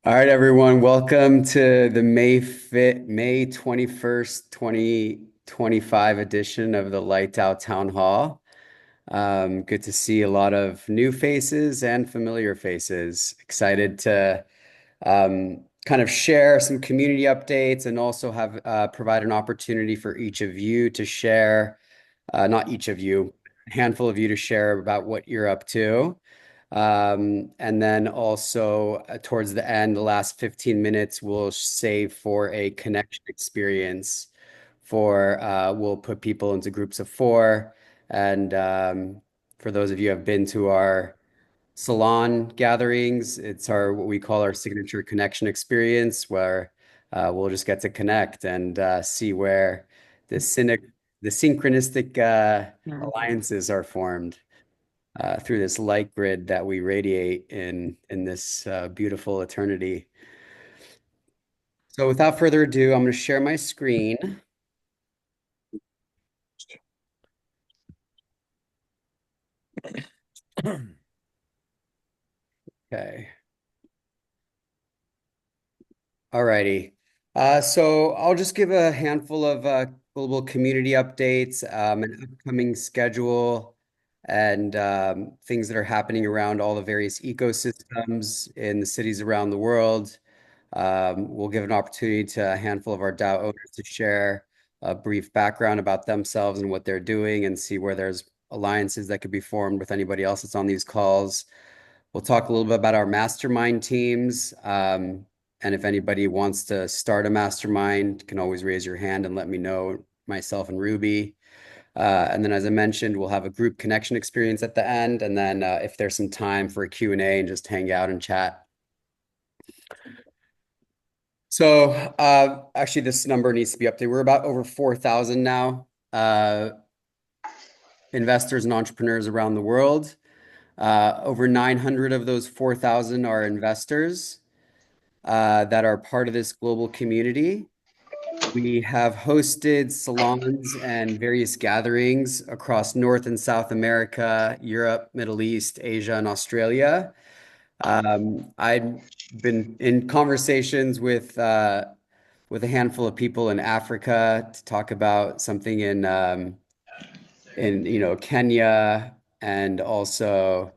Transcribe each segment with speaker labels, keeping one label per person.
Speaker 1: All right, everyone. Welcome to the May 21st, 2025 edition of the Lighthouse Town Hall. Good to see a lot of new faces and familiar faces. Excited to kind of share some community updates and also have provide an opportunity for each of you to share, not each of you, a handful of you to share about what you're up to. And then also towards the end, the last 15 minutes, we'll save for a connection experience we'll put people into groups of four. And for those of you who have been to our salon gatherings, it's what we call our signature connection experience, where we'll just get to connect and see where the synchronistic alliances are formed through this light grid that we radiate in this beautiful eternity. So without further ado, I'm going to share my screen. Okay. Alrighty. So I'll just give a handful of global community updates, an upcoming schedule, and things that are happening around all the various ecosystems in the cities around the world. We'll give an opportunity to a handful of our DAO owners to share a brief background about themselves and what they're doing and see where there's alliances that could be formed with anybody else that's on these calls. We'll talk a little bit about our mastermind teams. And if anybody wants to start a mastermind, can always raise your hand and let me know, myself and Ruby. And then, as I mentioned, we'll have a group connection experience at the end. And then if there's some time for a Q&A and just hang out and chat. So actually, this number needs to be updated. We're about over 4,000 now, investors and entrepreneurs around the world. Over 900 of those 4,000 are investors that are part of this global community. We have hosted salons and various gatherings across North and South America, Europe, Middle East, Asia, and Australia. I've been in conversations with a handful of people in Africa to talk about something in Kenya and also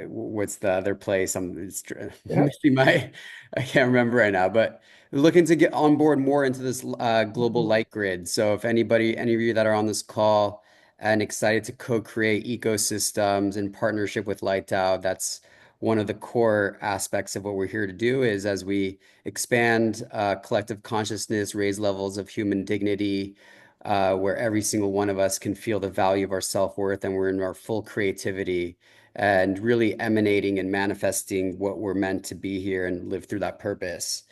Speaker 1: what's the other place? Missing I can't remember right now, but looking to get on board more into this global light grid. So if any of you that are on this call and excited to co-create ecosystems in partnership with Lightdow, that's one of the core aspects of what we're here to do is as we expand collective consciousness, raise levels of human dignity, where every single one of us can feel the value of our self-worth and we're in our full creativity and really emanating and manifesting what we're meant to be here and live through that purpose,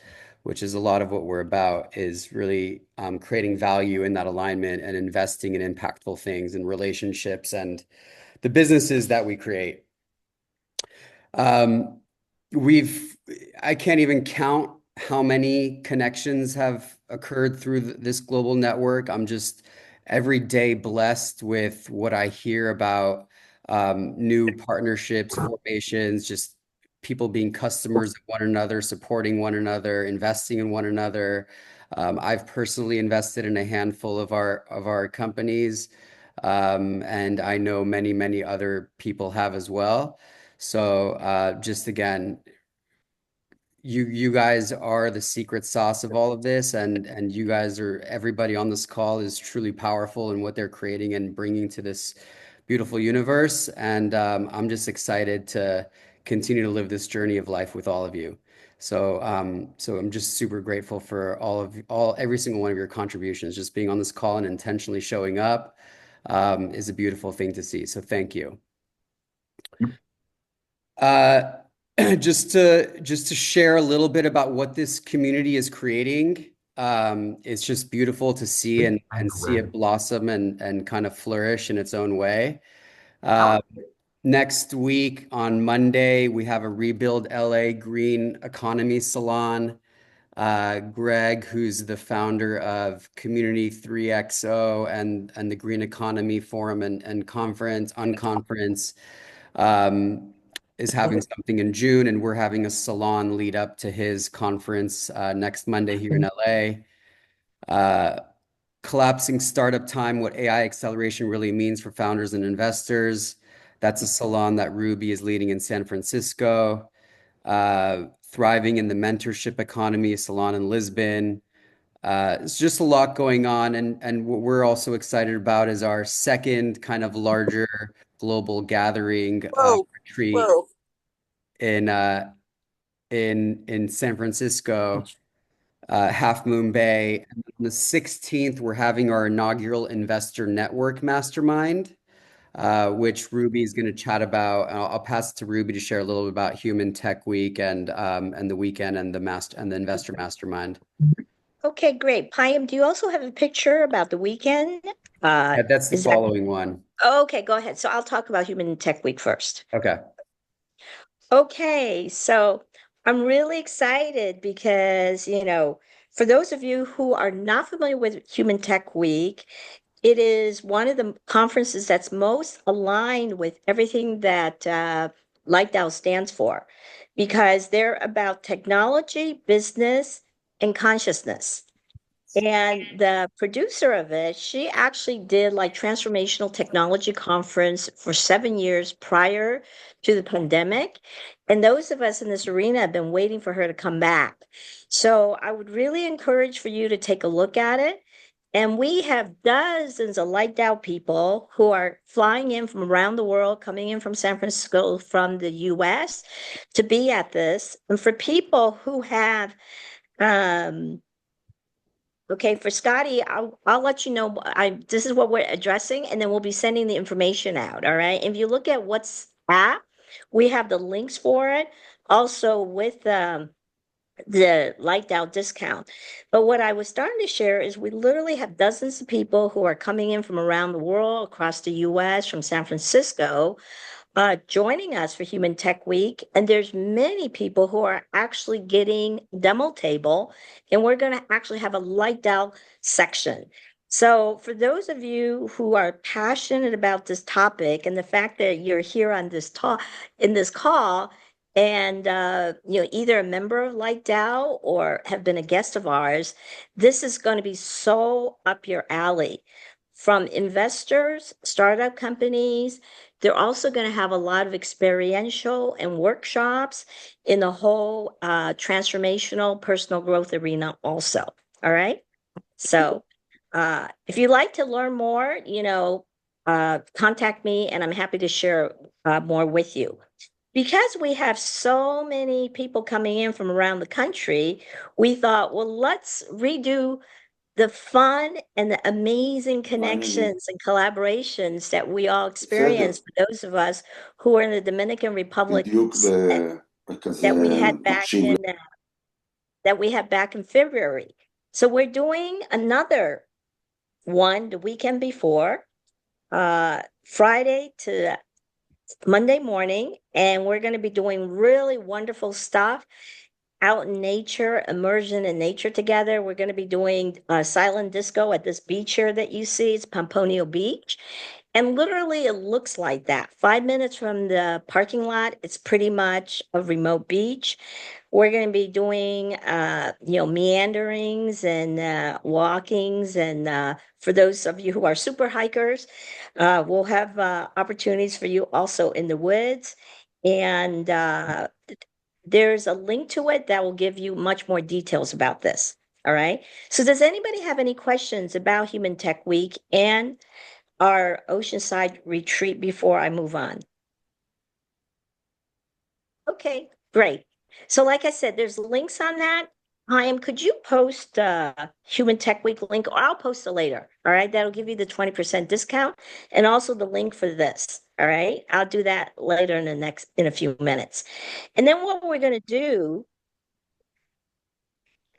Speaker 1: which is a lot of what we're about, is really creating value in that alignment and investing in impactful things and relationships and the businesses that we create. Um, I can't even count how many connections have occurred through this global network. I'm just every day blessed with what I hear about new partnerships, formations, just people being customers of one another, supporting one another, investing in one another. I've personally invested in a handful of our companies, and I know many, many other people have as well. So just again, you guys are the secret sauce of all of this, and you guys are everybody on this call is truly powerful in what they're creating and bringing to this beautiful universe. And I'm just excited to continue to live this journey of life with all of you. So I'm just super grateful for every single one of your contributions. Just being on this call and intentionally showing up is a beautiful thing to see. So thank you. Uh, just to share a little bit about what this community is creating. It's just beautiful to see and see it blossom and kind of flourish in its own way. Next week on Monday, we have a Rebuild LA Green Economy Salon. Greg, who's the founder of Community 3XO and the Green Economy Forum and Conference, Unconference, is having something in June, and we're having a salon lead up to his conference next Monday here in LA. Collapsing Startup Time, what AI acceleration really means for founders and investors. That's a salon that Ruby is leading in San Francisco. Thriving in the mentorship economy, a salon in Lisbon. It's just a lot going on, and what we're also excited about is our second kind of larger global gathering
Speaker 2: Whoa,
Speaker 1: retreat
Speaker 2: whoa.
Speaker 1: in in San Francisco, Half Moon Bay. And on the 16th, we're having our inaugural Investor Network Mastermind, which Ruby is going to chat about. I'll pass it to Ruby to share a little bit about Human Tech Week and the weekend and the Investor Mastermind.
Speaker 2: Okay, great. Payam, do you also have a picture about the weekend?
Speaker 1: That's the
Speaker 2: Is that
Speaker 1: following one.
Speaker 2: okay? Go ahead. So I'll talk about Human Tech Week first.
Speaker 1: Okay.
Speaker 2: Okay, so I'm really excited because, for those of you who are not familiar with Human Tech Week, it is one of the conferences that's most aligned with everything that LightDAO stands for, because they're about technology, business, and consciousness. And the producer of it, she actually did like transformational technology conference for 7 years prior to the pandemic. And those of us in this arena have been waiting for her to come back. So I would really encourage for you to take a look at it. And we have dozens of Light Out people who are flying in from around the world, coming in from San Francisco, from the US to be at this. And for people who have um, okay, for Scotty, I'll let you know. This is what we're addressing, and then we'll be sending the information out. All right. If you look at WhatsApp, we have the links for it. Also with the Light Out discount. But what I was starting to share is we literally have dozens of people who are coming in from around the world, across the US, from San Francisco, joining us for Human Tech Week. And there's many people who are actually getting demo table, and we're going to actually have a light out section. So for those of you who are passionate about this topic and the fact that you're here on this talk in this call, and either a member of Light DAO or have been a guest of ours, this is going to be so up your alley. From investors, startup companies, they're also going to have a lot of experiential and workshops in the whole transformational personal growth arena also. All right. So if you'd like to learn more, contact me and I'm happy to share more with you. Because we have so many people coming in from around the country, we thought, well, let's redo the fun and the amazing
Speaker 3: Finally,
Speaker 2: connections and collaborations that we all
Speaker 3: تصدق
Speaker 2: experience for those of us who are in the Dominican Republic
Speaker 3: الديوك
Speaker 2: that, that we had back
Speaker 3: بحشيش.
Speaker 2: in February. So we're doing another one the weekend before, Friday to Monday morning, and we're going to be doing really wonderful stuff out in nature, immersion in nature together. We're going to be doing silent disco at this beach here that you see. It's Pomponio Beach. And literally, it looks like that. 5 minutes from the parking lot, it's pretty much a remote beach. We're going to be doing, meanderings and walkings. And for those of you who are super hikers, we'll have opportunities for you also in the woods. And there's a link to it that will give you much more details about this. All right. So, does anybody have any questions about Human Tech Week and our Oceanside retreat before I move on? Okay, great. So, like I said, there's links on that. Could you post Human Tech Week link, or I'll post it later. All right, that'll give you the 20% discount and also the link for this. All right, I'll do that later in a few minutes. And then what we're going to do,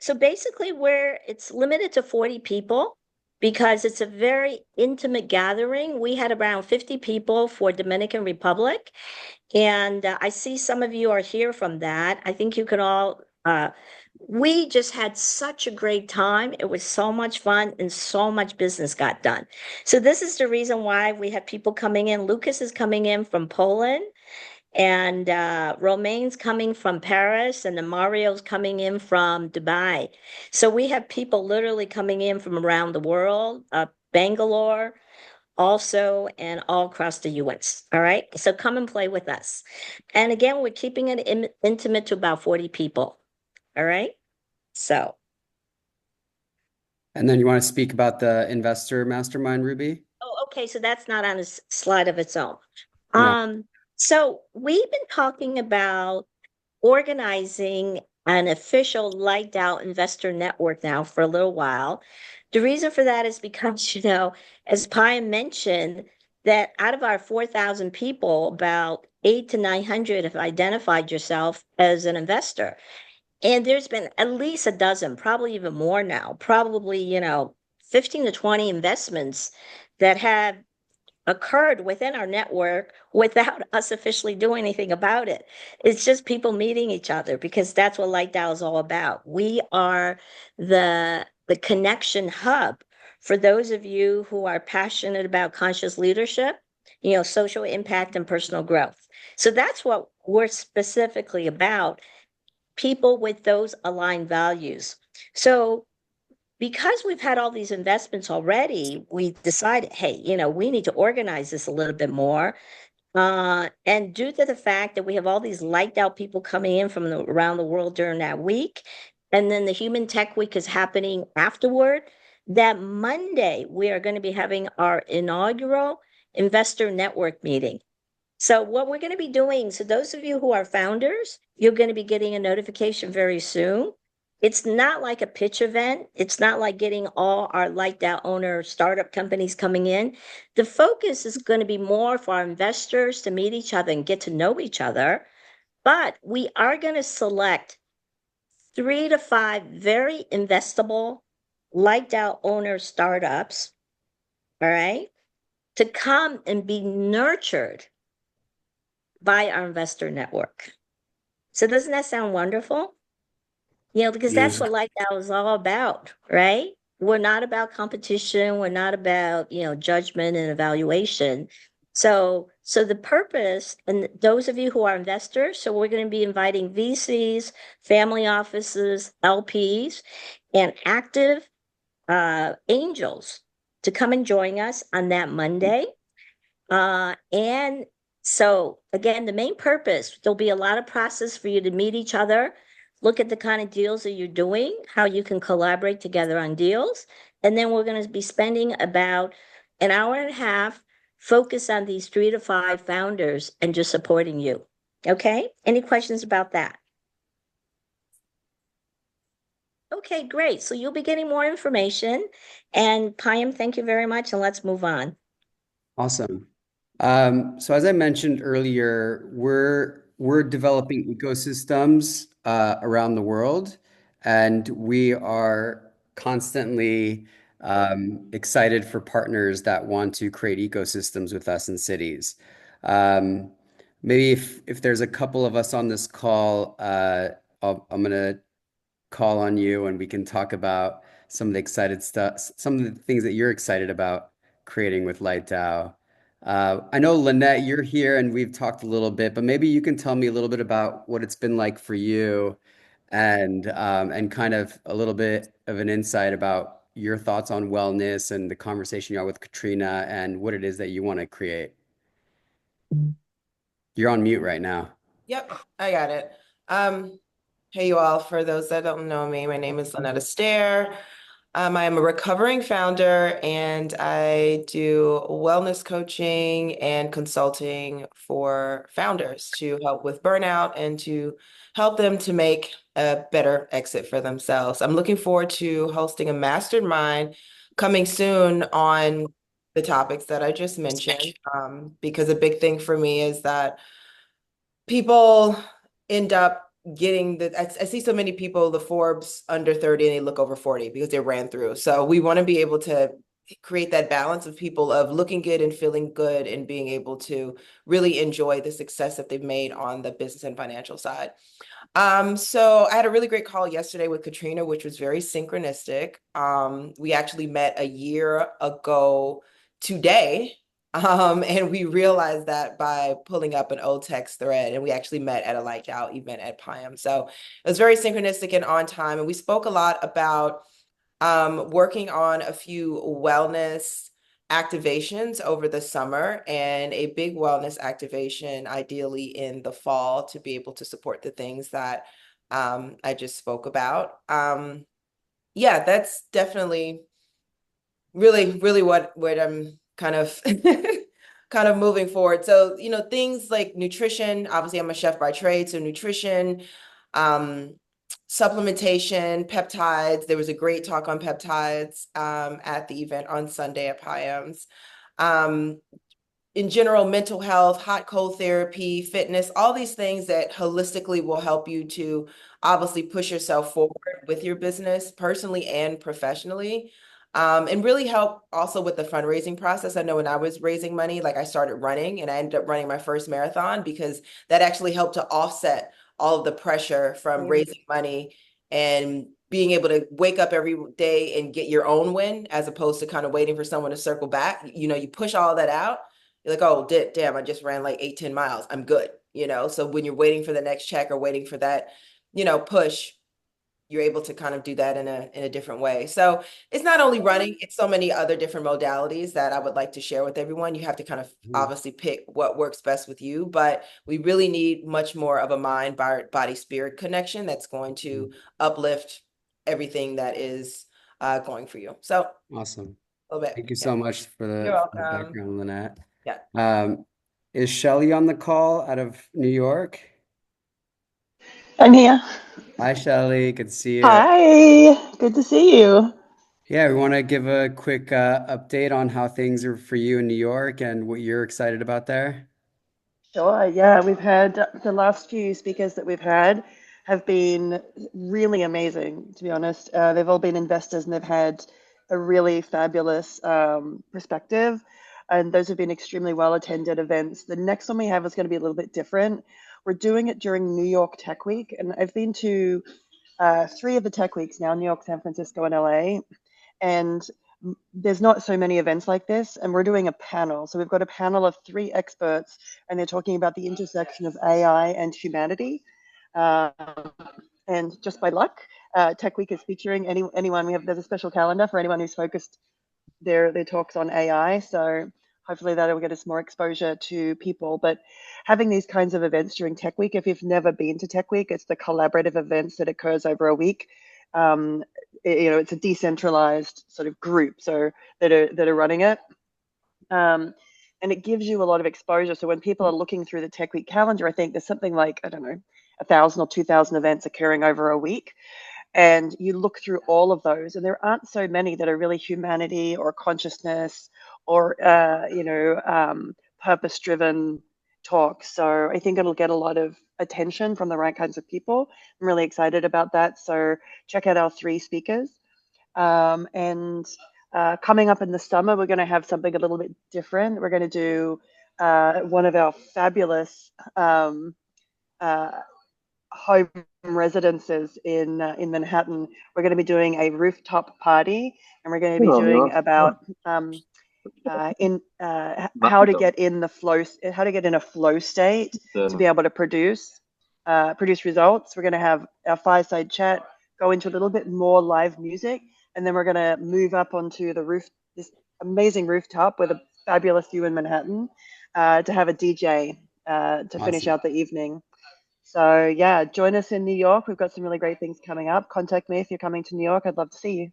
Speaker 2: so basically where it's limited to 40 people because it's a very intimate gathering. We had around 50 people for Dominican Republic. And I see some of you are here from that. I think you can all, we just had such a great time. It was so much fun and so much business got done. So this is the reason why we have people coming in. Lucas is coming in from Poland. And Romaine's coming from Paris, and the Mario's coming in from Dubai. So we have people literally coming in from around the world, Bangalore also, and all across the US. All right. So come and play with us. And again, we're keeping it intimate to about 40 people. All right. So,
Speaker 1: And then you want to speak about the investor mastermind, Ruby?
Speaker 2: oh, okay. So that's not on a slide of its own.
Speaker 1: No.
Speaker 2: Um, so we've been talking about organizing an official Light Out Investor Network now for a little while. The reason for that is because, as Payam mentioned, that out of our 4,000 people, about 800 to 900 have identified yourself as an investor. And there's been at least a dozen, probably even more now, probably, 15 to 20 investments that have occurred within our network without us officially doing anything about it. It's just people meeting each other because that's what Light Dial is all about. We are the connection hub for those of you who are passionate about conscious leadership, social impact and personal growth. So that's what we're specifically about, people with those aligned values. So because we've had all these investments already, we decided, hey, we need to organize this a little bit more. And due to the fact that we have all these liked out people coming in from around the world during that week, and then the Human Tech Week is happening afterward, that Monday we are going to be having our inaugural investor network meeting. So what we're going to be doing, so those of you who are founders, you're going to be getting a notification very soon. It's not like a pitch event. It's not like getting all our liked out owner startup companies coming in. The focus is going to be more for our investors to meet each other and get to know each other. But we are going to select 3 to 5 very investable, liked out owner startups, all right, to come and be nurtured by our investor network. So doesn't that sound wonderful? Because that's
Speaker 1: Mm.
Speaker 2: what Light Out is all about, right? We're not about competition. We're not about, judgment and evaluation. So the purpose, and those of you who are investors, so we're going to be inviting VCs, family offices, LPs, and active angels to come and join us on that Monday. And so again, the main purpose, there'll be a lot of process for you to meet each other, look at the kind of deals that you're doing, how you can collaborate together on deals. And then we're going to be spending about an hour and a half focus on these 3 to 5 founders and just supporting you. Okay. Any questions about that? Okay, great. So you'll be getting more information. And Payam, thank you very much. And let's move on.
Speaker 1: Awesome. So as I mentioned earlier, we're developing ecosystems around the world, and we are constantly excited for partners that want to create ecosystems with us in cities. Um, Maybe if there's a couple of us on this call, I'm gonna call on you and we can talk about some of the excited stuff, some of the things that you're excited about creating with Light DAO. I know Lynette, you're here and we've talked a little bit, but maybe you can tell me a little bit about what it's been like for you and kind of a little bit of an insight about your thoughts on wellness and the conversation you had with Katrina and what it is that you want to create. You're on mute right now.
Speaker 3: Yep, I got it. Um, hey, you all. For those that don't know me, my name is Lynetta Stair. I am a recovering founder and I do wellness coaching and consulting for founders to help with burnout and to help them to make a better exit for themselves. I'm looking forward to hosting a mastermind coming soon on the topics that I just mentioned, because a big thing for me is that people end up getting I see so many people, the Forbes under 30, and they look over 40 because they ran through. So we want to be able to create that balance of people of looking good and feeling good and being able to really enjoy the success that they've made on the business and financial side. So I had a really great call yesterday with Katrina, which was very synchronistic. We actually met a year ago today And we realized that by pulling up an old text thread, and we actually met at a Light Out event at PIAM. So it was very synchronistic and on time. And we spoke a lot about working on a few wellness activations over the summer and a big wellness activation, ideally in the fall, to be able to support the things that I just spoke about. Yeah, that's definitely really what I'm kind of kind of moving forward. So, things like nutrition, obviously I'm a chef by trade, so nutrition, um, supplementation, peptides. There was a great talk on peptides at the event on Sunday at PIAMS. Um, in general, mental health, hot cold therapy, fitness, all these things that holistically will help you to obviously push yourself forward with your business personally and professionally. And really help also with the fundraising process. I know when I was raising money, like I started running and I ended up running my first marathon because that actually helped to offset all of the pressure from raising money and being able to wake up every day and get your own win as opposed to kind of waiting for someone to circle back. You push all that out. You're like, oh, damn, I just ran like 8, 10 miles. I'm good. So when you're waiting for the next check or waiting for that, push, you're able to kind of do that in a different way. So it's not only running, it's so many other different modalities that I would like to share with everyone. You have to kind of
Speaker 1: Mhm.
Speaker 3: obviously pick what works best with you, but we really need much more of a mind body spirit connection that's going to uplift everything that is going for you. So
Speaker 1: Awesome.
Speaker 3: a little bit.
Speaker 1: Thank you
Speaker 3: Yeah.
Speaker 1: so much for
Speaker 3: You're
Speaker 1: the
Speaker 3: welcome.
Speaker 1: background, Lynette.
Speaker 3: Yeah.
Speaker 1: Um, is Shelly on the call out of New York?
Speaker 4: I'm here.
Speaker 1: Hi, Shelly. Good to see you.
Speaker 4: Hi, good to see you.
Speaker 1: Yeah, we want to give a quick update on how things are for you in New York and what you're excited about there.
Speaker 4: Sure, yeah, we've had the last few speakers that we've had have been really amazing, to be honest. They've all been investors and they've had a really fabulous perspective, and those have been extremely well attended events. The next one we have is going to be a little bit different. We're doing it during New York Tech Week, and I've been to three of the tech weeks now, New York, San Francisco, and LA. And there's not so many events like this, and we're doing a panel. So we've got a panel of three experts, and they're talking about the intersection of AI and humanity. Um, and just by luck, Tech Week is featuring anyone. There's a special calendar for anyone who's focused their talks on AI. So hopefully that will get us more exposure to people. But having these kinds of events during Tech Week, if you've never been to Tech Week, it's the collaborative events that occurs over a week. Um, it's a decentralized sort of group so that are running it. And it gives you a lot of exposure. So when people are looking through the Tech Week calendar, I think there's something like, I don't know, 1,000 or 2,000 events occurring over a week, and you look through all of those, and there aren't so many that are really humanity or consciousness or purpose driven talks. So I think it'll get a lot of attention from the right kinds of people. I'm really excited about that. So check out our three speakers. And coming up in the summer, we're going to have something a little bit different. We're going to do one of our fabulous uh, home residences in Manhattan. We're going to be doing a rooftop party, and we're going to be doing about how to get in a flow state to be able to produce results. We're going to have our fireside chat, go into a little bit more live music, and then we're going to move up onto this amazing rooftop with a fabulous view in Manhattan, to have a DJ to finish
Speaker 1: Awesome.
Speaker 4: out the evening. So yeah, join us in New York. We've got some really great things coming up. Contact me if you're coming to New York. I'd love to see you.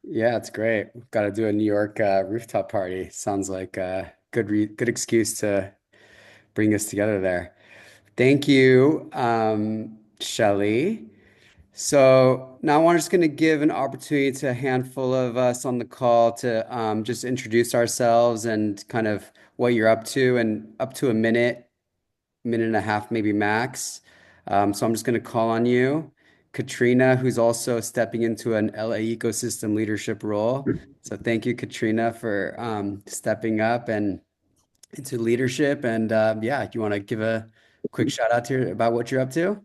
Speaker 1: Yeah, it's great. We've got to do a New York rooftop party. Sounds like a good excuse to bring us together there. Thank you, Shelley. So now I'm just going to give an opportunity to a handful of us on the call to just introduce ourselves and kind of what you're up to, and up to a minute and a half, maybe max. So I'm just going to call on you, Katrina, who's also stepping into an LA ecosystem leadership role. So thank you, Katrina, for stepping up and into leadership. And yeah, you want to give a quick shout out to about what you're up to?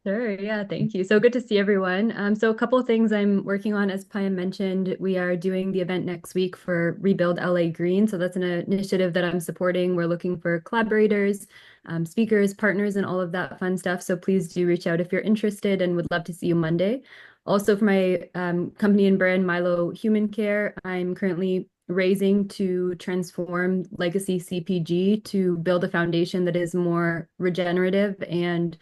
Speaker 5: Sure. Yeah. Thank you. So good to see everyone. So a couple of things I'm working on, as Payam mentioned, we are doing the event next week for Rebuild LA Green. So that's an initiative that I'm supporting. We're looking for collaborators, speakers, partners, and all of that fun stuff. So please do reach out if you're interested and would love to see you Monday. Also for my company and brand, Milo Human Care, I'm currently raising to transform legacy CPG to build a foundation that is more regenerative and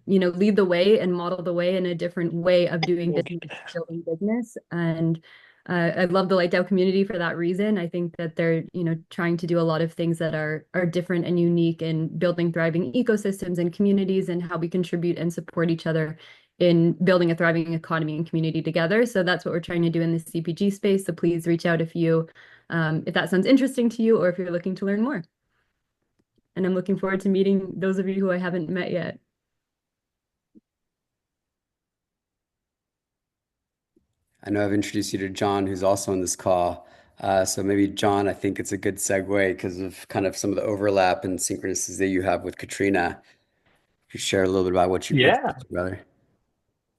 Speaker 5: lead the way and model the way in a different way of doing business, building business. And I love the Light Out community for that reason. I think that they're, trying to do a lot of things that are different and unique in building thriving ecosystems and communities and how we contribute and support each other in building a thriving economy and community together. So that's what we're trying to do in the CPG space. So please reach out if that sounds interesting to you or if you're looking to learn more. And I'm looking forward to meeting those of you who I haven't met yet.
Speaker 1: I know I've introduced you to John, who's also on this call. So maybe John, I think it's a good segue because of kind of some of the overlap and synchronicities that you have with Katrina. You share a little bit about what's
Speaker 6: Yeah,
Speaker 1: brother.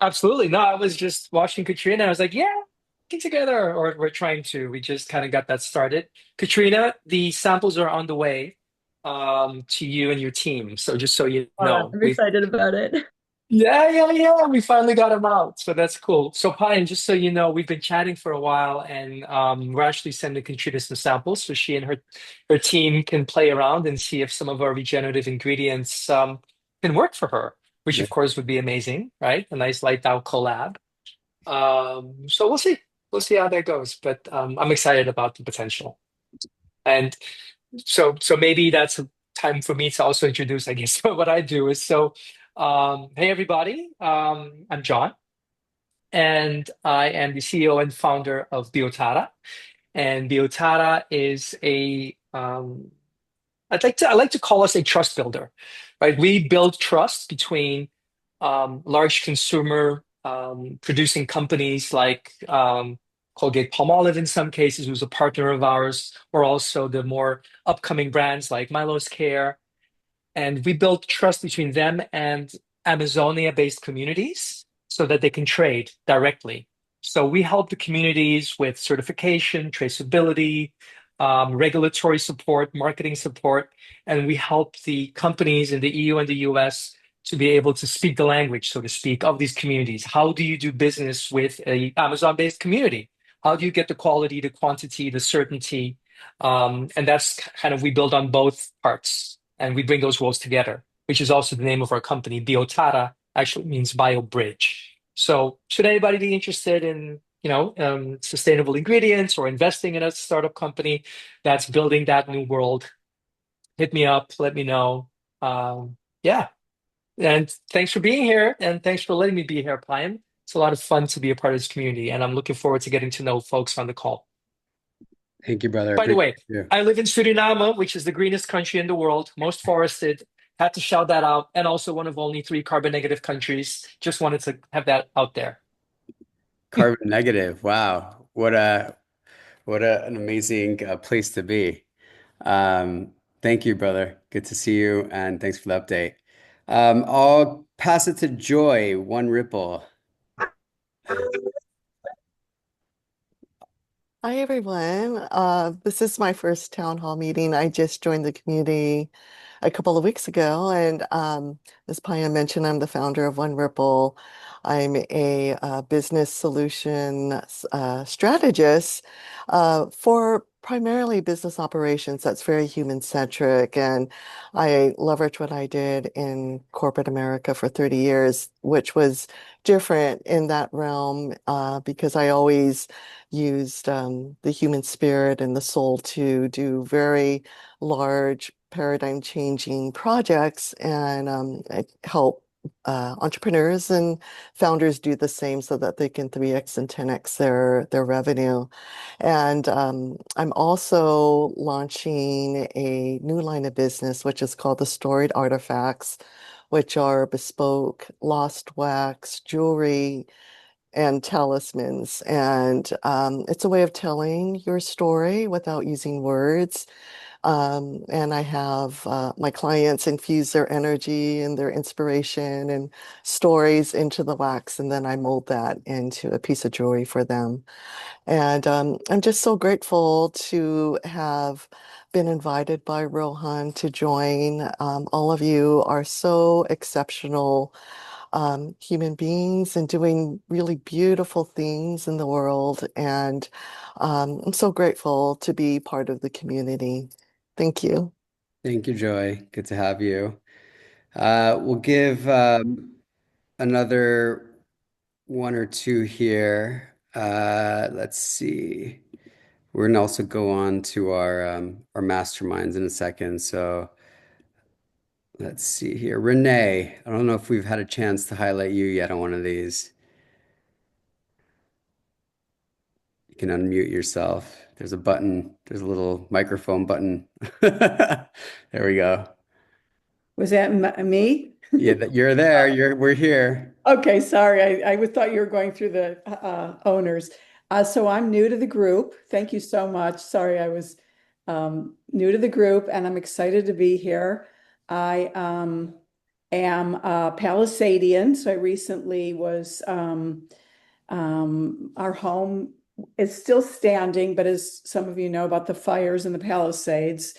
Speaker 6: absolutely. No, I was just watching Katrina. I was like, yeah, get together, or we're trying to. We just kind of got that started. Katrina, the samples are on the way to you and your team. So just so you know,
Speaker 5: I'm
Speaker 6: we
Speaker 5: excited about it.
Speaker 6: yeah. We finally got them out. So that's cool. So Pine, just so you know, we've been chatting for a while, and we're actually sending Katrina some samples so she and her team can play around and see if some of our regenerative ingredients can work for her, which
Speaker 1: Yeah.
Speaker 6: of course would be amazing, right? A nice light out collab. So we'll see. We'll see how that goes. But I'm excited about the potential. And so maybe that's a time for me to also introduce, I guess, what I do is hey everybody, I'm John, and I am the CEO and founder of Biotara. And Biotara is I like to call us a trust builder, right? We build trust between large consumer producing companies like Colgate Palmolive in some cases, who's a partner of ours, or also the more upcoming brands like Milo's Care. And we build trust between them and Amazonia-based communities so that they can trade directly. So we help the communities with certification, traceability, regulatory support, marketing support, and we help the companies in the EU and the US to be able to speak the language, so to speak, of these communities. How do you do business with a Amazon-based community? How do you get the quality, the quantity, the certainty? And that's kind of we build on both parts and we bring those worlds together, which is also the name of our company. Biotara actually means BioBridge. So should anybody be interested in sustainable ingredients or investing in a startup company that's building that new world, hit me up, let me know. Yeah. And thanks for being here and thanks for letting me be here, Payam. It's a lot of fun to be a part of this community, and I'm looking forward to getting to know folks on the call.
Speaker 1: Thank you, brother.
Speaker 6: By the
Speaker 1: Appreciate
Speaker 6: way,
Speaker 1: you.
Speaker 6: I live in Suriname, which is the greenest country in the world, most forested. Had to shout that out, and also one of only three carbon negative countries. Just wanted to have that out there.
Speaker 1: Carbon negative. Wow. An amazing place to be. Thank you, brother. Good to see you, and thanks for the update. I'll pass it to Joy, One Ripple.
Speaker 7: Hi, everyone. This is my first town hall meeting. I just joined the community a couple of weeks ago, and as Paya mentioned, I'm the founder of One Ripple. I'm a business solution strategist for primarily business operations. That's very human-centric, and I leverage what I did in corporate America for 30 years, which was different in that realm because I always used the human spirit and the soul to do very large paradigm changing projects and I help entrepreneurs and founders do the same so that they can 3x and 10x their revenue. And I'm also launching a new line of business, which is called the Storied Artifacts, which are bespoke lost wax jewelry and talismans. And it's a way of telling your story without using words. And I have my clients infuse their energy and their inspiration and stories into the wax, and then I mold that into a piece of jewelry for them. And I'm just so grateful to have been invited by Rohan to join. All of you are so exceptional human beings and doing really beautiful things in the world. And I'm so grateful to be part of the community. Thank you.
Speaker 1: Thank you, Joy. Good to have you. We'll give another one or two here. Let's see. We're gonna also go on to our masterminds in a second. So let's see here. Renee, I don't know if we've had a chance to highlight you yet on one of these. You can unmute yourself. There's a button. There's a little microphone button. There we go.
Speaker 8: Was that me?
Speaker 1: Yeah, you're there. We're here.
Speaker 8: Okay, sorry. I thought you were going through the owners. So I'm new to the group. Thank you so much. Sorry, I was new to the group and I'm excited to be here. I am a Palisadian. So I recently was, our home is still standing, but as some of you know about the fires in the Palisades,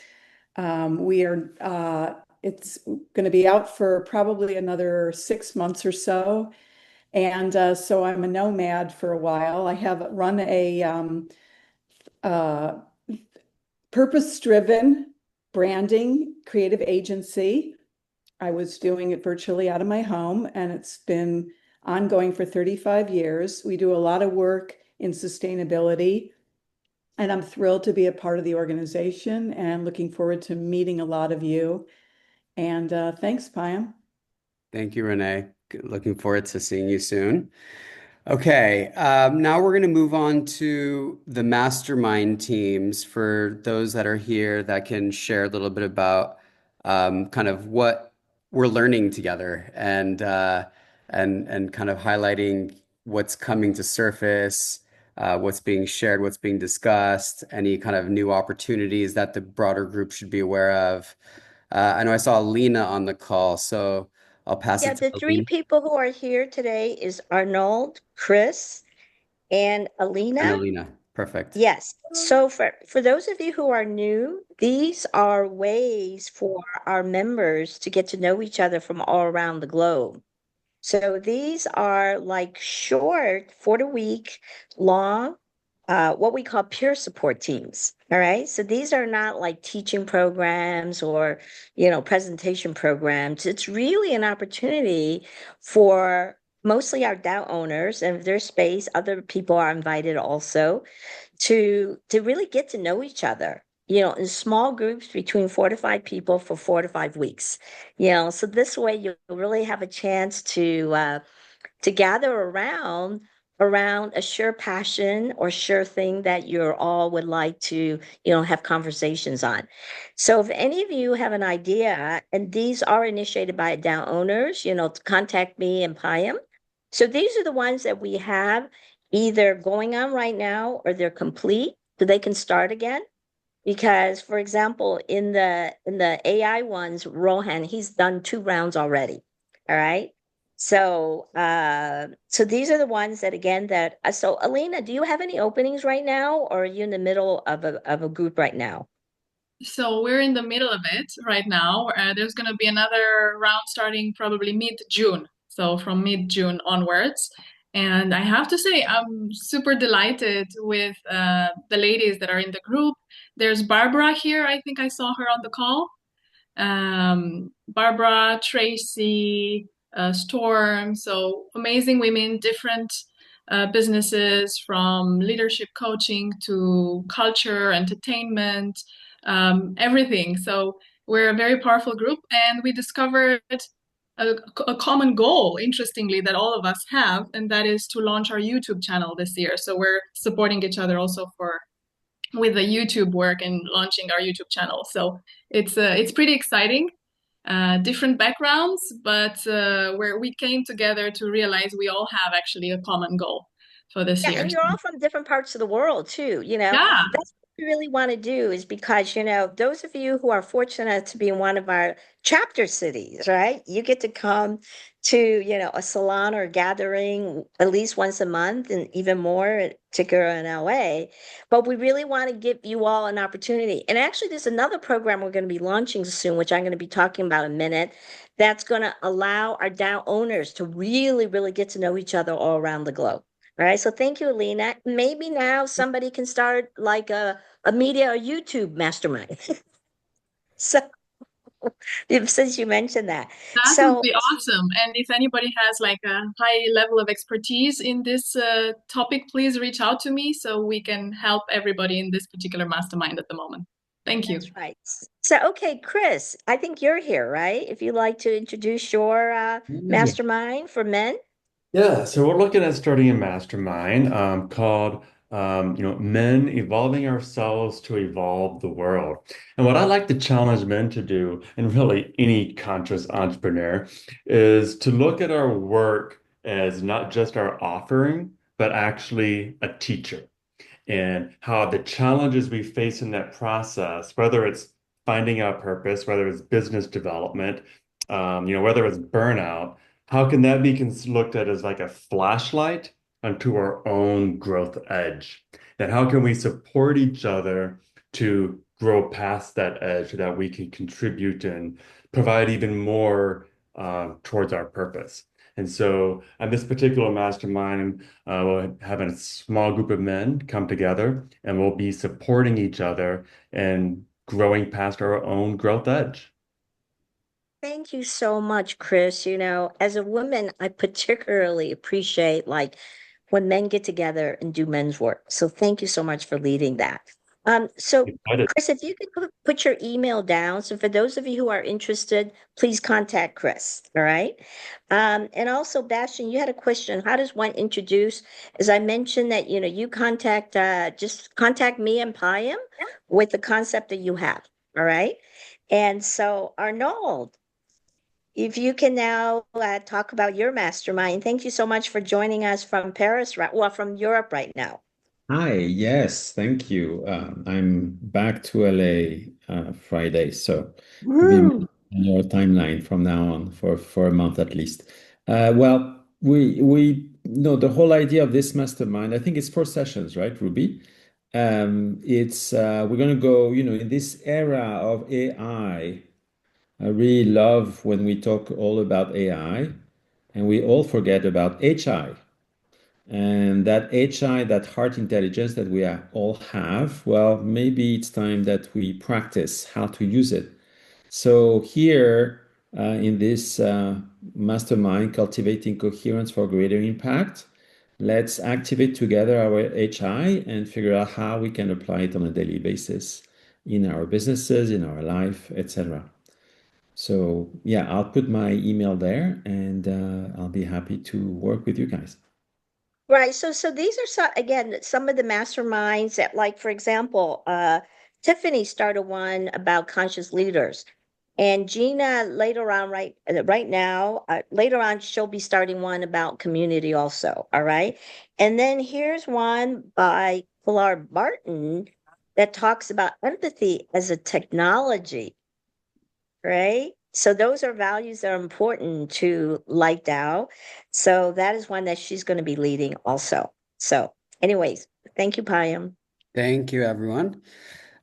Speaker 8: it's going to be out for probably another 6 months or so. And so I'm a nomad for a while. I have run a purpose-driven branding creative agency. I was doing it virtually out of my home, and it's been ongoing for 35 years. We do a lot of work in sustainability, and I'm thrilled to be a part of the organization and looking forward to meeting a lot of you. And thanks, Payam.
Speaker 1: Thank you, Renee. Looking forward to seeing you soon. Okay, now we're going to move on to the mastermind teams for those that are here that can share a little bit about kind of what we're learning together and kind of highlighting what's coming to surface, what's being shared, what's being discussed, any kind of new opportunities that the broader group should be aware of. I know I saw Alina on the call, so I'll pass
Speaker 2: Yeah,
Speaker 1: it to
Speaker 2: the three
Speaker 1: Alina
Speaker 2: people who are here today is Arnold, Chris, and
Speaker 1: and
Speaker 2: Alina.
Speaker 1: Alina. Perfect.
Speaker 2: Yes. So for those of you who are new, these are ways for our members to get to know each other from all around the globe. So these are like short, for the week long, what we call peer support teams. All right. So these are not like teaching programs or, presentation programs. It's really an opportunity for mostly our DAO owners, and if there's space, other people are invited also to really get to know each other, in small groups between 4 to 5 people for 4 to 5 weeks. So this way you'll really have a chance to gather around a sure passion or sure thing that you're all would like to, have conversations on. So if any of you have an idea, and these are initiated by DAO owners, to contact me and Payam. So these are the ones that we have either going on right now or they're complete, so they can start again. Because, for example, in the AI ones, Rohan, he's done 2 rounds already. All right. So these are the ones that again that so Alina, do you have any openings right now, or are you in the middle of a group right now?
Speaker 9: So we're in the middle of it right now. There's going to be another round starting probably mid-June. So from mid-June onwards. And I have to say, I'm super delighted with the ladies that are in the group. There's Barbara here. I think I saw her on the call. Barbara, Tracy, Storm. So amazing women, different businesses from leadership coaching to culture, entertainment, everything. So we're a very powerful group, and we discovered a common goal, interestingly, that all of us have, and that is to launch our YouTube channel this year. So we're supporting each other also with the YouTube work and launching our YouTube channel. So it's pretty exciting. Different backgrounds, but where we came together to realize we all have actually a common goal for this
Speaker 2: Yeah,
Speaker 9: year.
Speaker 2: and you're all from different parts of the world too,
Speaker 9: Yeah.
Speaker 2: we really want to do is because, those of you who are fortunate to be in one of our chapter cities, right? You get to come to, a salon or gathering at least once a month and even more, particularly in LA. But we really want to give you all an opportunity. And actually, there's another program we're going to be launching soon, which I'm going to be talking about in a minute, that's going to allow our DAO owners to really, really get to know each other all around the globe. All right. So thank you, Alina. Maybe now somebody can start like a media or YouTube mastermind. So since you mentioned that.
Speaker 9: That would
Speaker 2: So
Speaker 9: be awesome. And if anybody has like a high level of expertise in this topic, please reach out to me so we can help everybody in this particular mastermind at the moment. Thank you.
Speaker 2: that's right. So okay, Chris, I think you're here, right? If you'd like to introduce your mastermind for men.
Speaker 10: Yeah, so we're looking at starting a mastermind called Men Evolving Ourselves to Evolve the World. And what I like to challenge men to do, and really any conscious entrepreneur, is to look at our work as not just our offering, but actually a teacher. And how the challenges we face in that process, whether it's finding our purpose, whether it's business development, whether it's burnout, how can that be looked at as like a flashlight onto our own growth edge? And how can we support each other to grow past that edge so that we can contribute and provide even more towards our purpose? And so, on this particular mastermind, we'll have a small group of men come together and we'll be supporting each other and growing past our own growth edge.
Speaker 2: Thank you so much, Chris. As a woman, I particularly appreciate like when men get together and do men's work. So thank you so much for leading that. So
Speaker 10: Excited.
Speaker 2: Chris, if you could put your email down. So for those of you who are interested, please contact Chris. All right. And also, Bastian, you had a question. How does one introduce? As I mentioned that, you just contact me and Payam with the concept that you have. All right. And so Arnold, if you can now talk about your mastermind. Thank you so much for joining us from Paris, well, from Europe right now.
Speaker 11: Hi, yes, thank you. I'm back to LA Friday, so I'll be
Speaker 2: Woo!
Speaker 11: on your timeline from now on for a month at least. Well, we know the whole idea of this mastermind. I think it's 4 sessions, right, Ruby? It's we're gonna go, in this era of AI. I really love when we talk all about AI, and we all forget about HI. And that HI, that heart intelligence that we all have, well, maybe it's time that we practice how to use it. So here in this mastermind, Cultivating Coherence for Greater Impact, let's activate together our HI and figure out how we can apply it on a daily basis in our businesses, in our life, etc. So yeah, I'll put my email there and I'll be happy to work with you guys.
Speaker 2: Right. So these are again some of the masterminds that, like, for example, Tiffany started one about conscious leaders. And Gina later on, right now, later on, she'll be starting one about community also. All right. And then here's one by Pilar Barton that talks about empathy as a technology, right? So those are values that are important to Light Dao. So that is one that she's going to be leading also. So anyways, thank you, Payam.
Speaker 1: Thank you, everyone.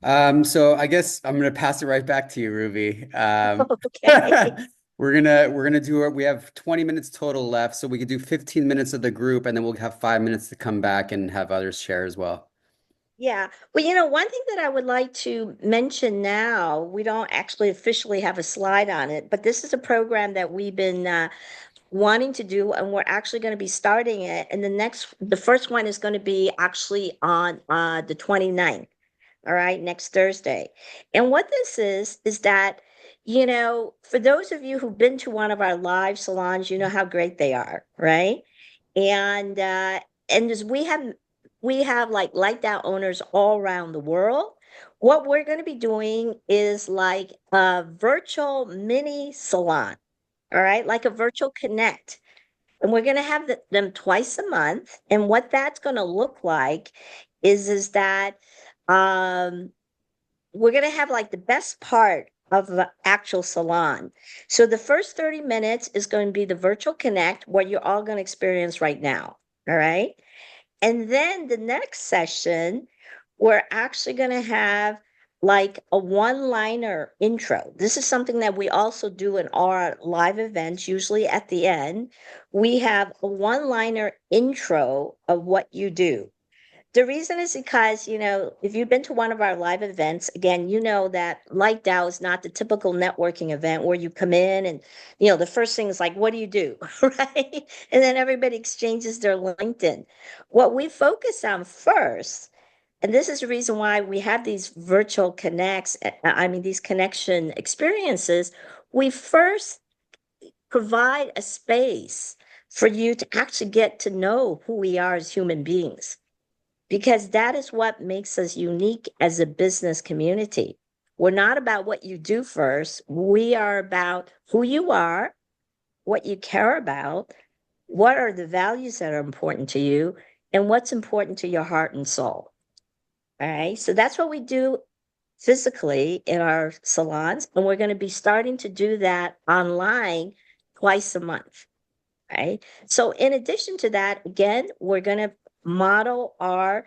Speaker 1: So I guess I'm gonna pass it right back to you, Ruby.
Speaker 2: Okay.
Speaker 1: We're gonna do it. We have 20 minutes total left, so we could do 15 minutes of the group, and then we'll have 5 minutes to come back and have others share as well.
Speaker 2: Yeah. Well, one thing that I would like to mention now, we don't actually officially have a slide on it, but this is a program that we've been wanting to do, and we're actually going to be starting it. And the first one is going to be actually on the 29th. All right, next Thursday. And what this is that, for those of you who've been to one of our live salons, you know how great they are, right? And as we have like Light Dao owners all around the world. What we're going to be doing is like a virtual mini salon, all right, like a virtual connect. And we're going to have them twice a month. And what that's going to look like is that we're going to have like the best part of the actual salon. So the first 30 minutes is going to be the virtual connect, what you're all going to experience right now. All right. And then the next session, we're actually going to have like a one-liner intro. This is something that we also do in our live events, usually at the end. We have a one-liner intro of what you do. The reason is because, if you've been to one of our live events, again, you know that Light Dow is not the typical networking event where you come in and, the first thing is like, what do you do? Right? And then everybody exchanges their LinkedIn. What we focus on first, and this is the reason why we have these virtual connects, these connection experiences, we first provide a space for you to actually get to know who we are as human beings, because that is what makes us unique as a business community. We're not about what you do first. We are about who you are, what you care about, what are the values that are important to you, and what's important to your heart and soul. All right. So that's what we do physically in our salons. And we're going to be starting to do that online twice a month. Right. So in addition to that, again, we're going to model our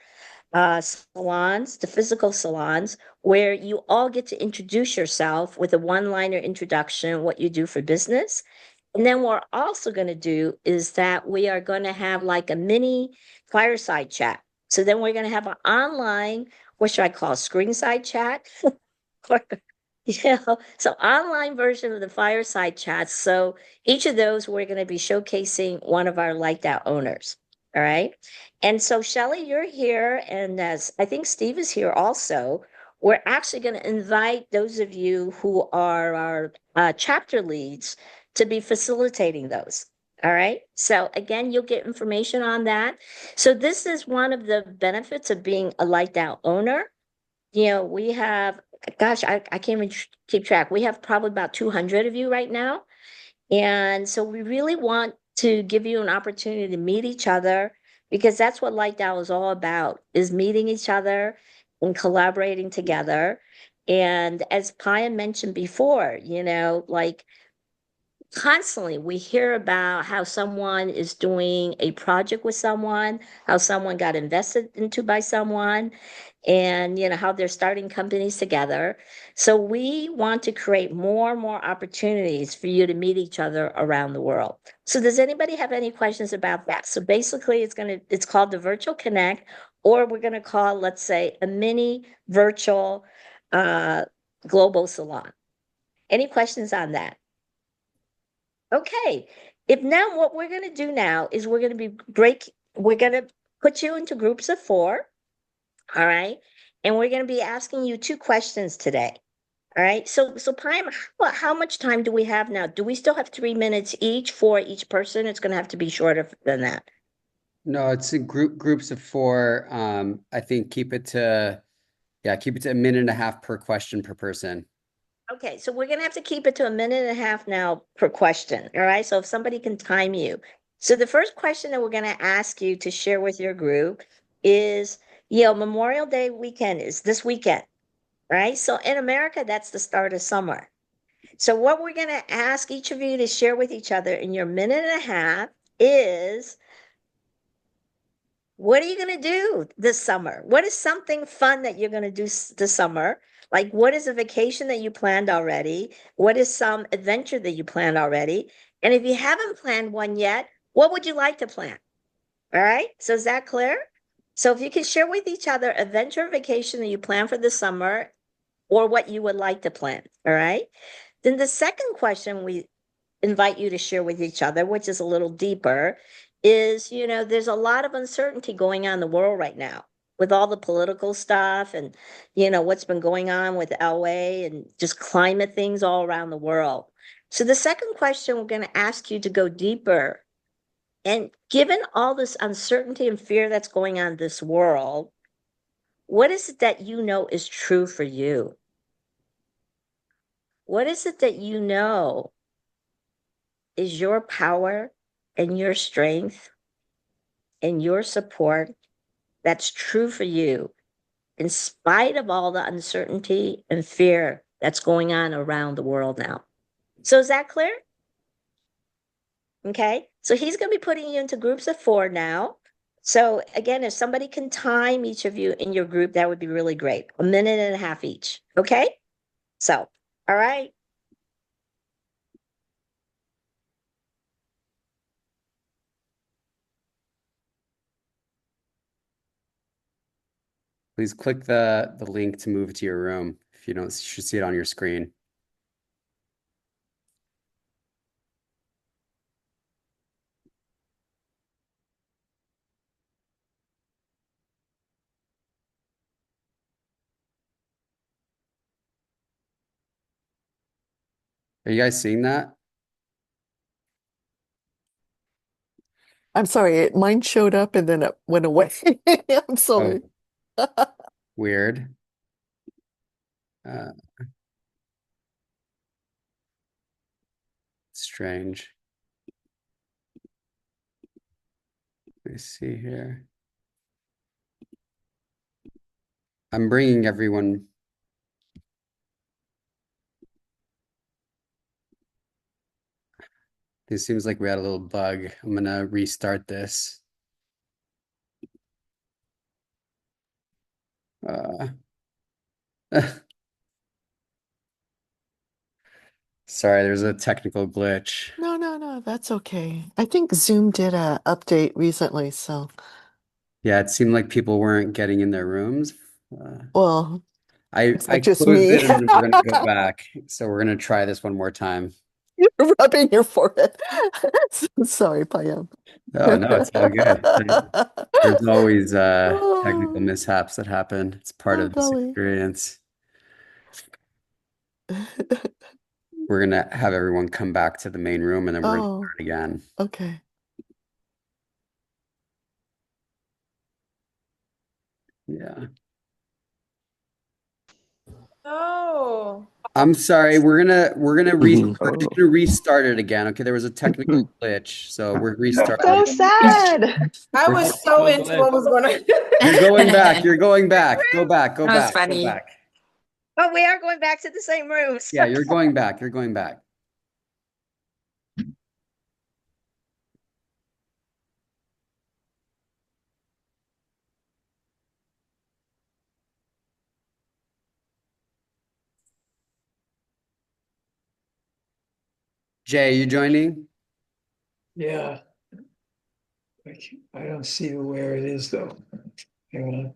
Speaker 2: salons, the physical salons, where you all get to introduce yourself with a one-liner introduction, what you do for business. And then what we're also going to do is that we are going to have like a mini fireside chat. So then we're going to have an online, what should I call, screenside chat? So online version of the fireside chat. So each of those, we're going to be showcasing one of our Light Dow owners. All right. And so, Shelley, you're here, and as I think Steve is here also. We're actually going to invite those of you who are our chapter leads to be facilitating those. All right. So again, you'll get information on that. So this is one of the benefits of being a Light Dow owner. We have, gosh, I can't even keep track. We have probably about 200 of you right now. And so we really want to give you an opportunity to meet each other, because that's what Light Dow is all about, is meeting each other and collaborating together. And as Paya mentioned before, like constantly we hear about how someone is doing a project with someone, how someone got invested into by someone, and how they're starting companies together. So we want to create more and more opportunities for you to meet each other around the world. So does anybody have any questions about that? So basically it's called the Virtual Connect, or we're going to call, let's say, a mini virtual global salon. Any questions on that? Okay. If now what we're going to do now is we're going to put you into groups of 4. All right. And we're going to be asking you 2 questions today. All right. So Pam, how much time do we have now? Do we still have 3 minutes each for each person? It's going to have to be shorter than that.
Speaker 1: No, it's in groups of 4. I think keep it to a minute and a half per question per person.
Speaker 2: Okay, so we're going to have to keep it to a minute and a half now per question. All right. So if somebody can time you. So the first question that we're going to ask you to share with your group is, Memorial Day weekend is this weekend, right? So in America, that's the start of summer. So what we're going to ask each of you to share with each other in your minute and a half is, what are you going to do this summer? What is something fun that you're going to do this summer? Like, what is a vacation that you planned already? What is some adventure that you planned already? And if you haven't planned one yet, what would you like to plan? All right. So is that clear? So if you can share with each other adventure or vacation that you plan for the summer, or what you would like to plan. All right. Then the second question we invite you to share with each other, which is a little deeper, is, there's a lot of uncertainty going on in the world right now with all the political stuff and, what's been going on with LA and just climate things all around the world. So the second question, we're going to ask you to go deeper. And given all this uncertainty and fear that's going on in this world, what is it that is true for you? What is it that is your power and your strength and your support that's true for you in spite of all the uncertainty and fear that's going on around the world now. So is that clear? Okay, so he's going to be putting you into groups of 4 now. So again, if somebody can time each of you in your group, that would be really great. 1.5 minutes each. Okay, so all right.
Speaker 1: Please click the link to move to your room. If you don't, you should see it on your screen. Are you guys seeing that?
Speaker 7: I'm sorry, mine showed up and then it went away. I'm sorry.
Speaker 1: Weird. Strange. Let me see here. I'm bringing everyone. It seems like we had a little bug. I'm gonna restart this. Sorry, there's a technical glitch.
Speaker 7: No, that's okay. I think Zoom did a update recently, so
Speaker 1: Yeah, it seemed like people weren't getting in their rooms.
Speaker 7: well,
Speaker 1: I
Speaker 7: it's not just
Speaker 1: closed
Speaker 7: me.
Speaker 1: it and then we're gonna go back. So we're gonna try this one more time.
Speaker 7: You're rubbing your forehead. Sorry, Payam.
Speaker 1: Oh no, it's all good. There's always technical mishaps that happen. It's part
Speaker 7: Oh,
Speaker 1: of this
Speaker 7: golly.
Speaker 1: experience. We're gonna have everyone come back to the main room and then we're gonna
Speaker 7: Oh,
Speaker 1: start again.
Speaker 7: okay.
Speaker 1: Yeah.
Speaker 3: Oh.
Speaker 1: I'm sorry. We're gonna restart it again. Okay, there was a technical glitch, so we're restarting.
Speaker 4: So sad.
Speaker 3: I was so into what was going on.
Speaker 1: You're going back. You're going back. Go back. Go
Speaker 2: That was
Speaker 1: back. Go
Speaker 2: funny.
Speaker 1: back.
Speaker 2: But we are going back to the same rooms.
Speaker 1: Yeah, you're going back. You're going back. Jay, you joining?
Speaker 12: Yeah. I don't see where it is though. Hang on.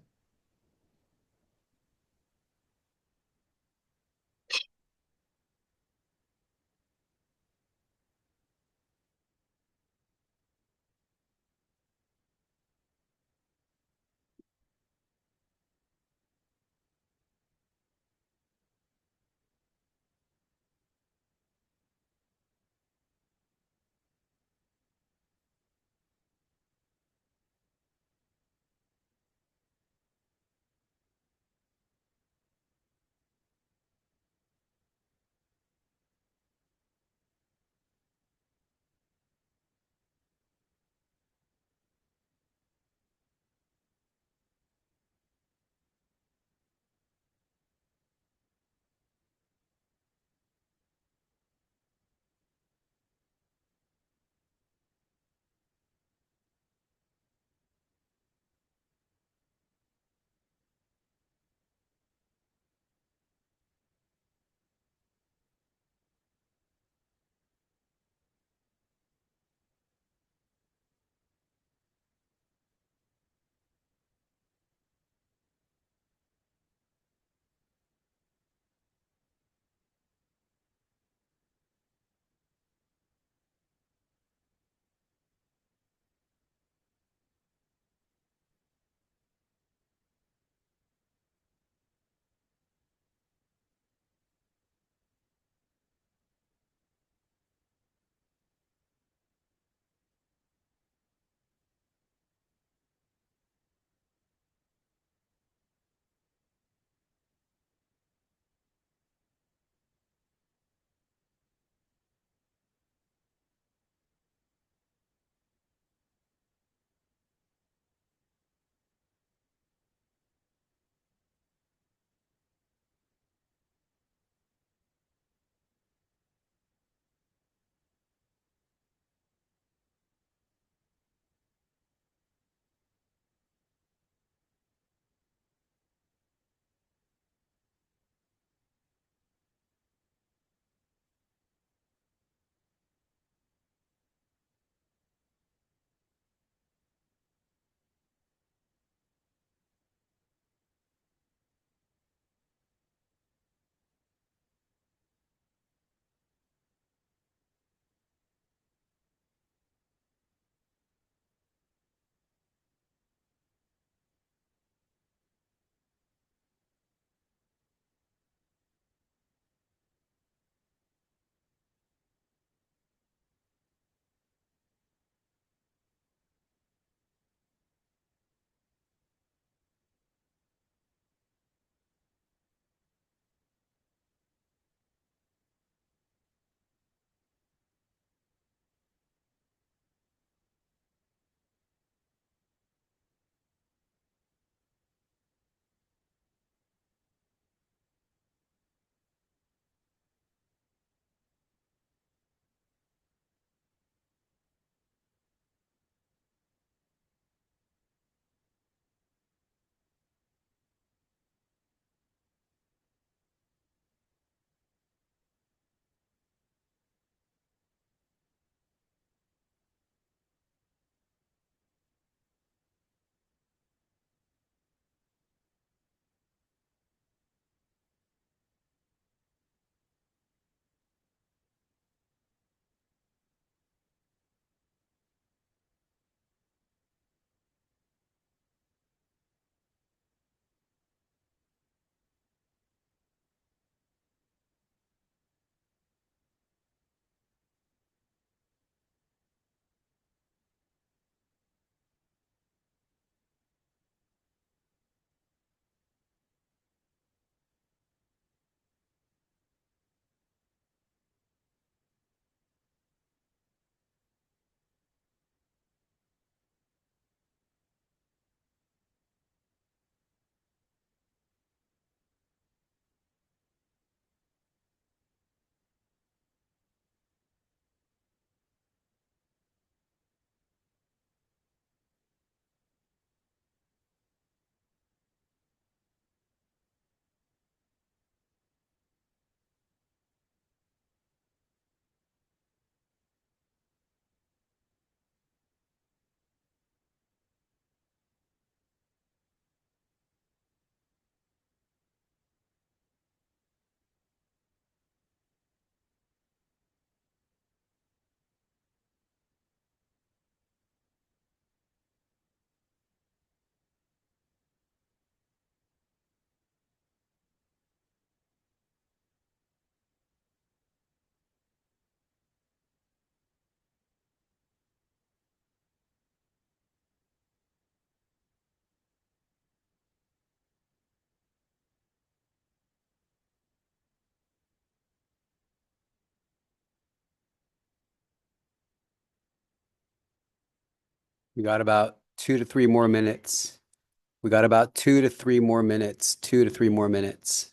Speaker 1: We got about 2 to 3 more minutes. We got about 2 to 3 more minutes. 2 to 3 more minutes.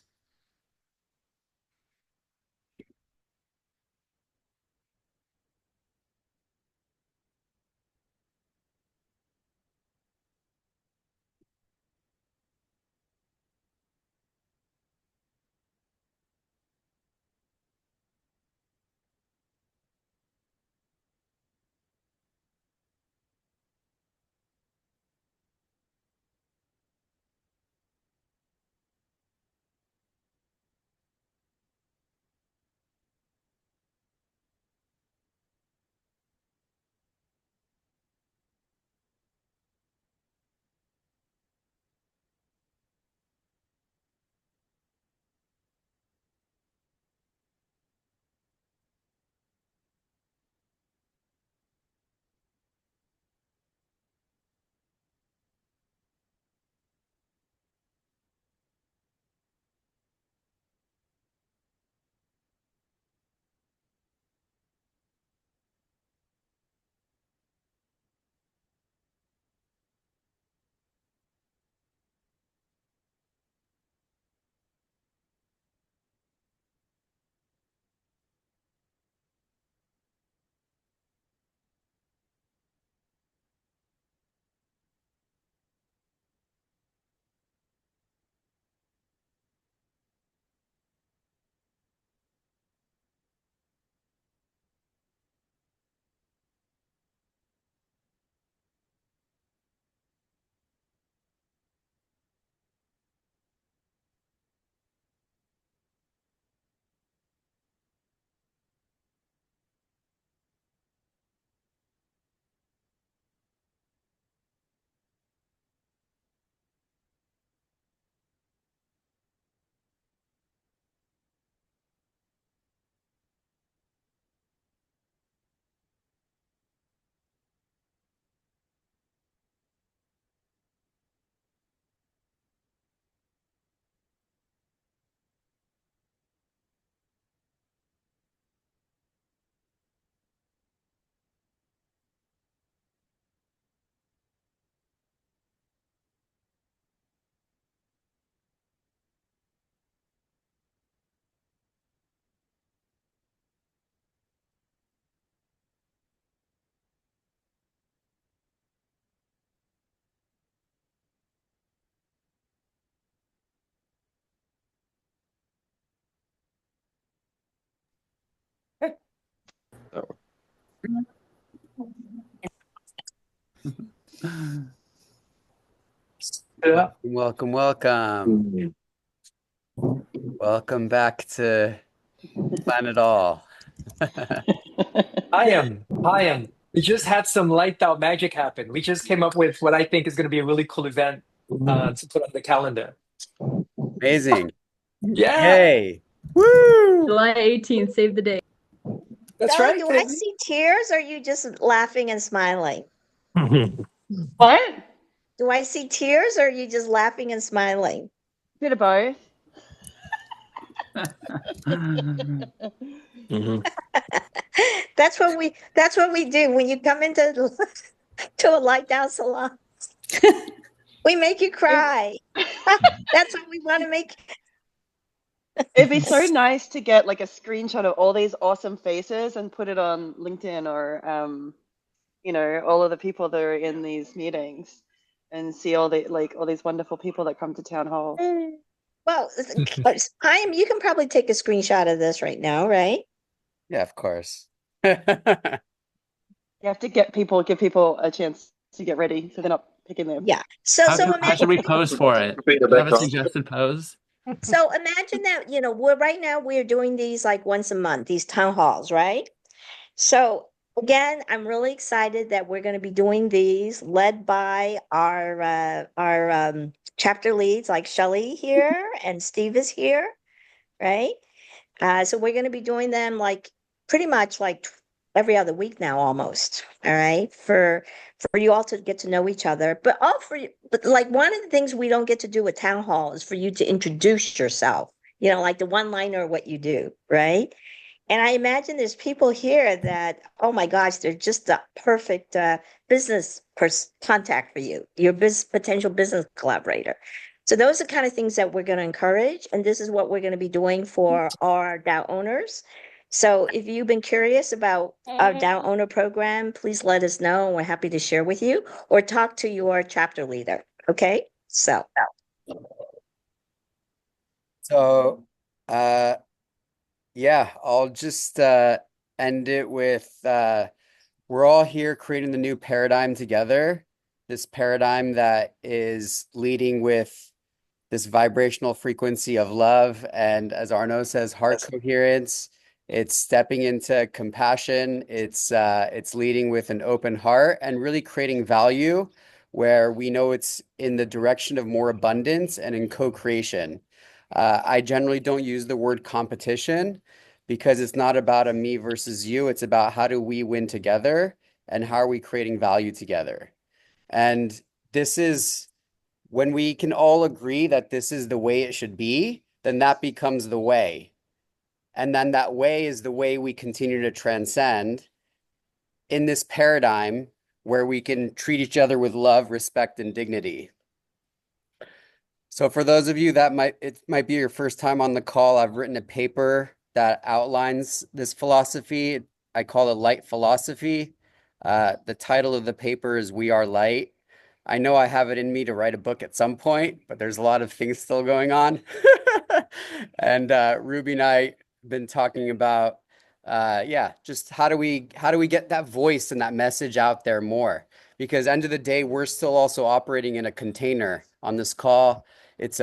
Speaker 6: Yeah.
Speaker 1: Welcome, welcome. Welcome back to Planet All.
Speaker 6: I am. We just had some light out magic happen. We just came up with what I think is going to be a really cool event to put on the calendar.
Speaker 1: Amazing.
Speaker 6: Yeah,
Speaker 1: Yay. Woo!
Speaker 5: July 18th, save the day.
Speaker 6: that's
Speaker 2: Sally,
Speaker 6: right,
Speaker 2: do I
Speaker 6: baby.
Speaker 2: see tears or are you just laughing and smiling?
Speaker 4: What?
Speaker 2: Do I see tears or are you just laughing and smiling?
Speaker 4: Bit of both.
Speaker 2: That's what we do when you come into to a light down salon. We make you cry. That's what we want to make.
Speaker 4: It'd be so nice to get like a screenshot of all these awesome faces and put it on LinkedIn or all of the people that are in these meetings and see all these wonderful people that come to town hall.
Speaker 2: Well, you can probably take a screenshot of this right now, right?
Speaker 1: Yeah, of course.
Speaker 4: You have to give people a chance to get ready so they're not picking them.
Speaker 2: Yeah. So
Speaker 13: How should we
Speaker 2: imagine
Speaker 13: pose for it? Do you have a suggested pose?
Speaker 2: so imagine that, we're doing these like once a month, these town halls, right? So again, I'm really excited that we're going to be doing these led by our chapter leads like Shelley here and Steve is here, right? So we're going to be doing them like pretty much like every other week now, almost. All right, for you all to get to know each other, but like one of the things we don't get to do at town hall is for you to introduce yourself. Like the one liner of what you do, right? And I imagine there's people here that, oh my gosh, they're just the perfect business contact for you, your potential business collaborator. So those are kind of things that we're going to encourage, and this is what we're going to be doing for our DAO owners. So if you've been curious about our DAO owner program, please let us know, and we're happy to share with you, or talk to your chapter leader. Okay, so.
Speaker 1: So, yeah, I'll just end it with we're all here creating the new paradigm together. This paradigm that is leading with this vibrational frequency of love, and as Arnaud says, heart coherence. It's stepping into compassion. It's leading with an open heart and really creating value where we know it's in the direction of more abundance and in co-creation. I generally don't use the word competition because it's not about a me versus you. It's about how do we win together and how are we creating value together. And this is when we can all agree that this is the way it should be, then that becomes the way. And then that way is the way we continue to transcend in this paradigm where we can treat each other with love, respect, and dignity. So for those of you that it might be your first time on the call, I've written a paper that outlines this philosophy. I call it Light Philosophy. The title of the paper is We Are Light. I know I have it in me to write a book at some point, but there's a lot of things still going on. And Ruby and I have been talking about, just how do we get that voice and that message out there more? Because end of the day, we're still also operating in a container on this call. It's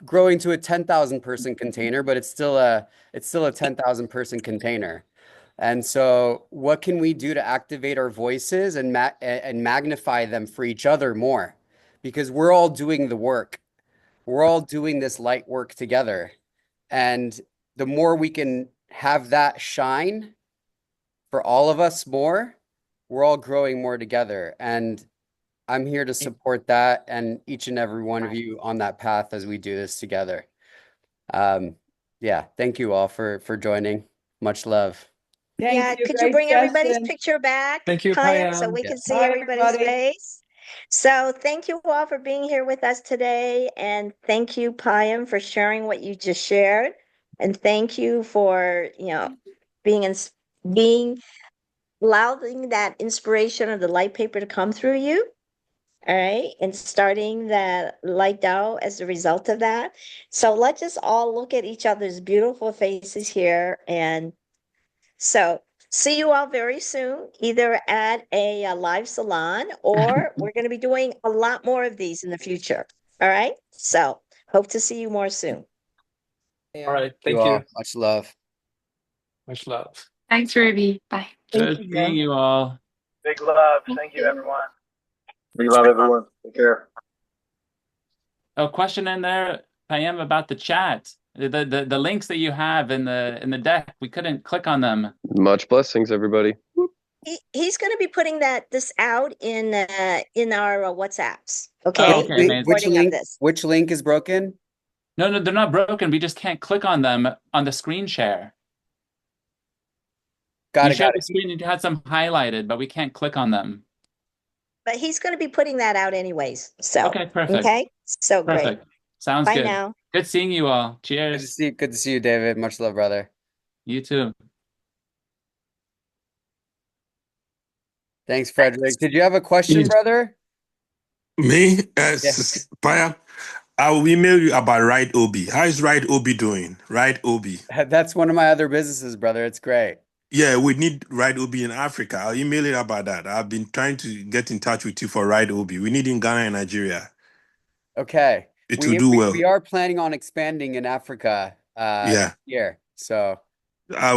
Speaker 1: growing to a 10,000 person container, but it's still a 10,000 person container. And so what can we do to activate our voices and magnify them for each other more? Because we're all doing the work. We're all doing this light work together. And the more we can have that shine for all of us more, we're all growing more together. And I'm here to support that and each and every one of you on that path as we do this together. Thank you all for joining. Much love.
Speaker 8: Thank you.
Speaker 2: Could you
Speaker 8: Great
Speaker 2: bring everybody's
Speaker 8: session.
Speaker 2: picture back,
Speaker 6: Thank you,
Speaker 2: Payam, so
Speaker 6: Payam.
Speaker 2: we can see
Speaker 8: Bye,
Speaker 2: everybody's
Speaker 8: everybody.
Speaker 2: face? So thank you all for being here with us today, and thank you, Payam, for sharing what you just shared, and thank you for being allowing that inspiration of the light paper to come through you. All right, and starting that light DAO as a result of that. So let's just all look at each other's beautiful faces here, and so see you all very soon, either at a live salon or we're going to be doing a lot more of these in the future. All right. So hope to see you more soon.
Speaker 6: All right.
Speaker 1: You
Speaker 6: Thank
Speaker 1: all.
Speaker 6: you.
Speaker 1: Much love.
Speaker 6: Much love.
Speaker 13: Thanks, Ruby. Bye.
Speaker 5: Good seeing you all.
Speaker 12: Big love. Thank you, everyone.
Speaker 14: Big love, everyone. Take care.
Speaker 13: A question in there, Payam, about the chat. The links that you have in the deck, we couldn't click on them.
Speaker 14: Much blessings, everybody.
Speaker 2: He's going to be putting this out in our WhatsApps. Okay.
Speaker 13: Oh, okay, amazing.
Speaker 1: Which link is broken?
Speaker 13: No, they're not broken. We just can't click on them on the screen share.
Speaker 1: Got
Speaker 13: you
Speaker 1: it.
Speaker 13: shared the screen and you had some highlighted, but we can't click on them.
Speaker 2: But he's going to be putting that out anyways. So
Speaker 13: okay, perfect.
Speaker 2: Okay, so
Speaker 13: perfect.
Speaker 2: Great.
Speaker 13: Sounds
Speaker 2: Bye
Speaker 13: good.
Speaker 2: now.
Speaker 13: Good seeing you all. Cheers.
Speaker 1: Good to see you, David. Much love, brother.
Speaker 13: You too.
Speaker 1: Thanks, Frederick. Did you have a question, brother?
Speaker 15: Me? Paya, I will email you about Ride Obi. How is Ride Obi doing? Ride Obi.
Speaker 1: That's one of my other businesses, brother. It's great.
Speaker 15: Yeah, we need Ride Obi in Africa. I'll email it about that. I've been trying to get in touch with you for Ride Obi. We need in Ghana and Nigeria.
Speaker 1: Okay.
Speaker 15: It will do well.
Speaker 1: We are planning on expanding in Africa here. So
Speaker 15: I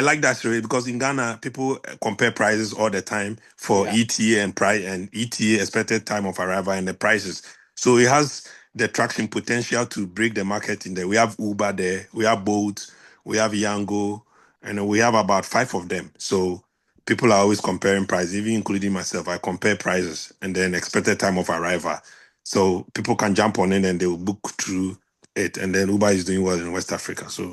Speaker 15: like that story because in Ghana, people compare prices all the time for ETA and price and ETA, expected time of arrival, and the prices. So it has the traction potential to break the market in there. We have Uber there, we have Bolt, we have Yango, and we have about 5 of them. So people are always comparing prices, even including myself. I compare prices and then expected time of arrival. So people can jump on it and they will book through it. And then Uber is doing well in West Africa. So